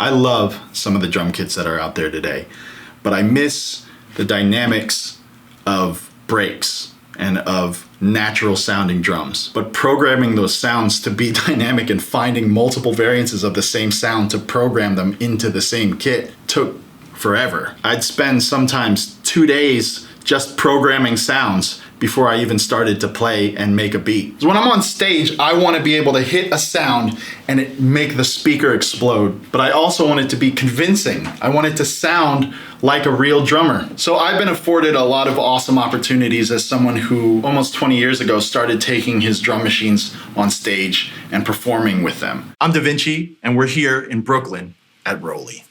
I love some of the drum kits that are out there today, but I miss the dynamics of breaks and of natural sounding drums. But programming those sounds to be dynamic and finding multiple variances of the same sound to program them into the same kit took forever. I'd spend sometimes 2 days just programming sounds before I even started to play and make a beat. So when I'm on stage, I want to be able to hit a sound and it make the speaker explode. But I also want it to be convincing. I want it to sound like a real drummer. So I've been afforded a lot of awesome opportunities as someone who almost 20 years ago started taking his drum machines on stage and performing with them. I'm DiViNCi, and we're here in Brooklyn at Rolly.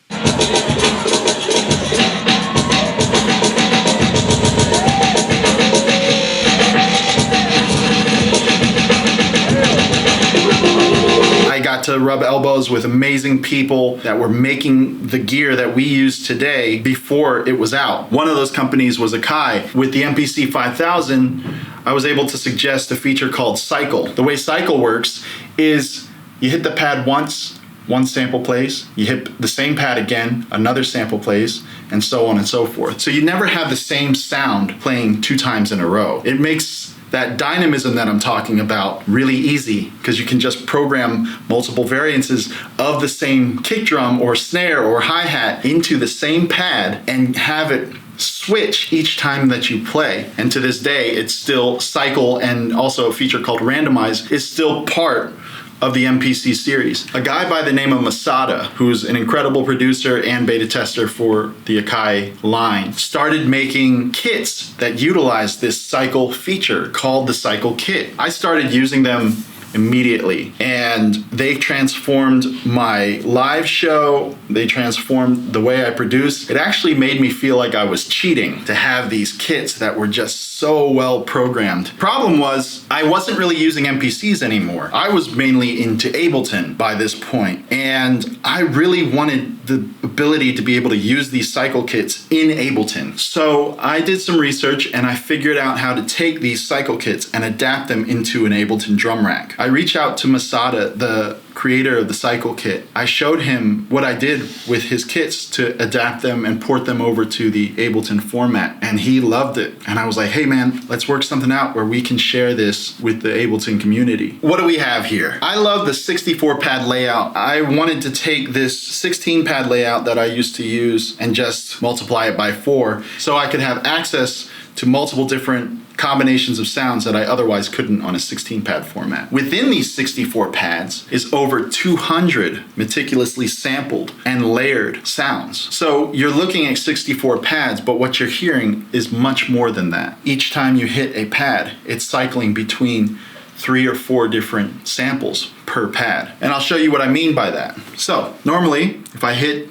To rub elbows with amazing people that were making the gear that we use today before it was out. One of those companies was Akai. With the MPC 5000, I was able to suggest a feature called Cycle. The way Cycle works is you hit the pad once, one sample plays, you hit the same pad again, another sample plays, and so on and so forth. So you never have the same sound playing 2 times in a row. It makes that dynamism that I'm talking about really easy because you can just program multiple variances of the same kick drum or snare or hi-hat into the same pad and have it switch each time that you play. And to this day, it's still Cycle, and also a feature called Randomize is still part of the MPC series. A guy by the name of Masada, who's an incredible producer and beta tester for the Akai line, started making kits that utilize this Cycle feature called the Cycle Kit. I started using them immediately, and they transformed my live show. They transformed the way I produce. It actually made me feel like I was cheating to have these kits that were just so well programmed. Problem was, I wasn't really using MPCs anymore. I was mainly into Ableton by this point, and I really wanted the ability to be able to use these Cycle kits in Ableton. So I did some research and I figured out how to take these Cycle kits and adapt them into an Ableton drum rack. I reached out to Masada, the creator of the Cycle kit. I showed him what I did with his kits to adapt them and port them over to the Ableton format, and he loved it. And I was like, hey man, let's work something out where we can share this with the Ableton community. What do we have here? I love the 64 pad layout. I wanted to take this 16 pad layout that I used to use and just multiply it by 4 so I could have access to multiple different combinations of sounds that I otherwise couldn't on a 16 pad format. Within these 64 pads is over 200 meticulously sampled and layered sounds. So you're looking at 64 pads, but what you're hearing is much more than that. Each time you hit a pad, it's cycling between 3 or 4 different samples per pad. And I'll show you what I mean by that. So normally, if I hit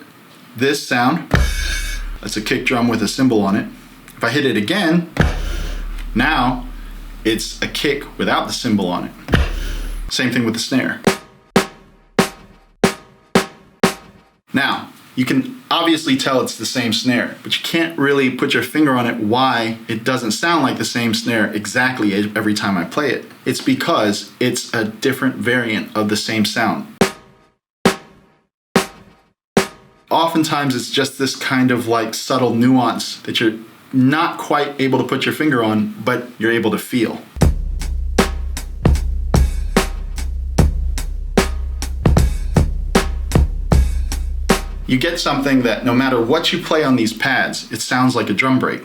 this sound, that's a kick drum with a cymbal on it. If I hit it again, now it's a kick without the cymbal on it. Same thing with the snare. Now, you can obviously tell it's the same snare, but you can't really put your finger on it why it doesn't sound like the same snare exactly every time I play it. It's because it's a different variant of the same sound. Oftentimes it's just this kind of like subtle nuance that you're not quite able to put your finger on, but you're able to feel. You get something that no matter what you play on these pads, it sounds like a drum break.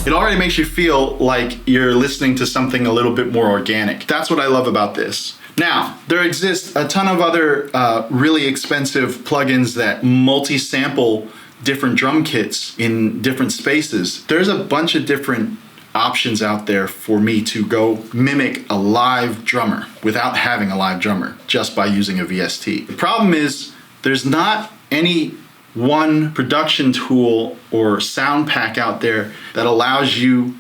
It already makes you feel like you're listening to something a little bit more organic. That's what I love about this. Now, there exists a ton of other really expensive plugins that multi-sample different drum kits in different spaces. There's a bunch of different options out there for me to go mimic a live drummer without having a live drummer, just by using a VST. The problem is there's not any one production tool or sound pack out there that allows you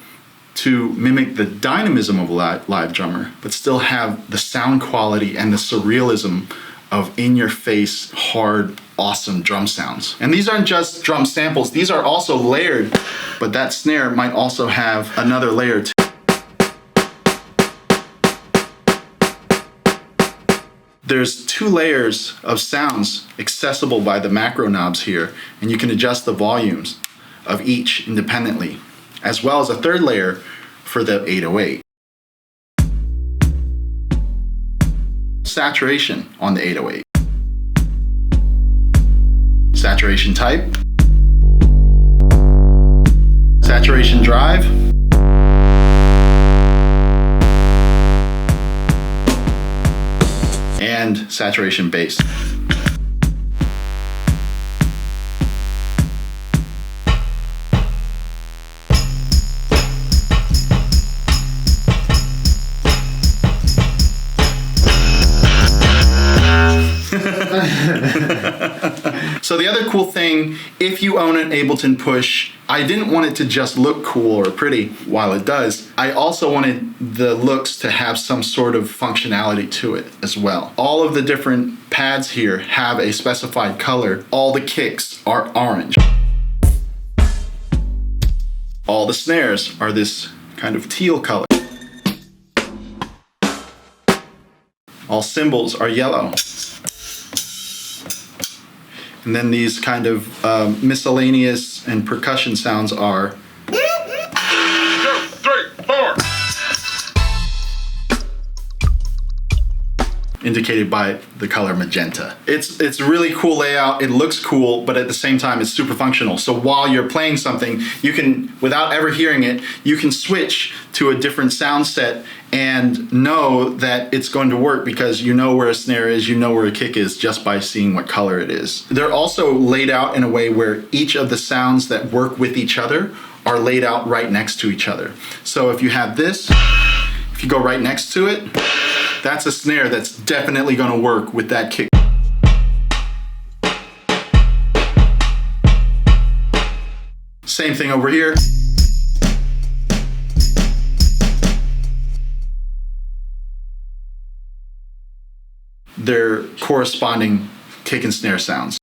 to mimic the dynamism of a live drummer, but still have the sound quality and the surrealism of in-your-face, hard, awesome drum sounds. And these aren't just drum samples, these are also layered, but that snare might also have another layer too. There's 2 layers of sounds accessible by the macro knobs here, and you can adjust the volumes of each independently, as well as a 3rd layer for the 808. Saturation on the 808. Saturation type. Saturation drive. And saturation bass. So the other cool thing, if you own an Ableton Push, I didn't want it to just look cool or pretty while it does. I also wanted the looks to have some sort of functionality to it as well. All of the different pads here have a specified color. All the kicks are orange. All the snares are this kind of teal color. All cymbals are yellow. And then these kind of miscellaneous and percussion sounds are 2, 3, 4. Indicated by the color magenta. It's a really cool layout. It looks cool, but at the same time, it's super functional. So while you're playing something, you can, without ever hearing it, you can switch to a different sound set and know that it's going to work because you know where a snare is, you know where a kick is just by seeing what color it is. They're also laid out in a way where each of the sounds that work with each other are laid out right next to each other. So if you have this, if you go right next to it, that's a snare that's definitely going to work with that kick. Same thing over here. Their corresponding kick and snare sounds.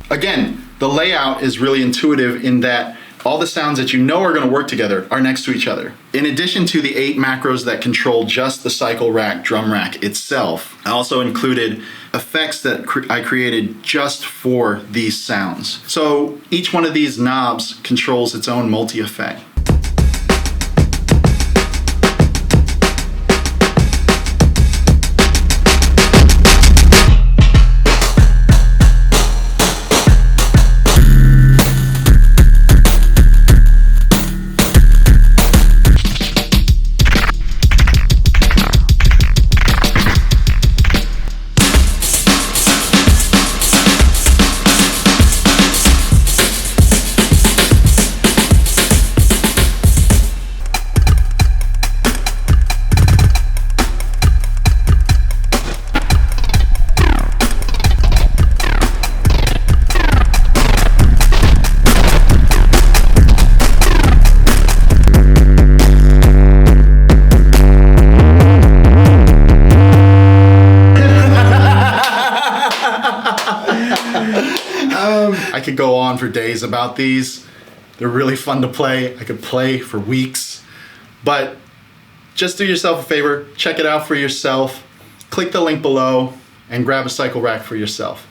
Again, the layout is really intuitive in that all the sounds that you know are going to work together are next to each other. In addition to the 8 macros that control just the cycle rack, drum rack itself, I also included effects that I created just for these sounds. So each one of these knobs controls its own multi-effect. I could go on for days about these. They're really fun to play. I could play for weeks, but just do yourself a favor, check it out for yourself, click the link below, and grab a cycle rack for yourself.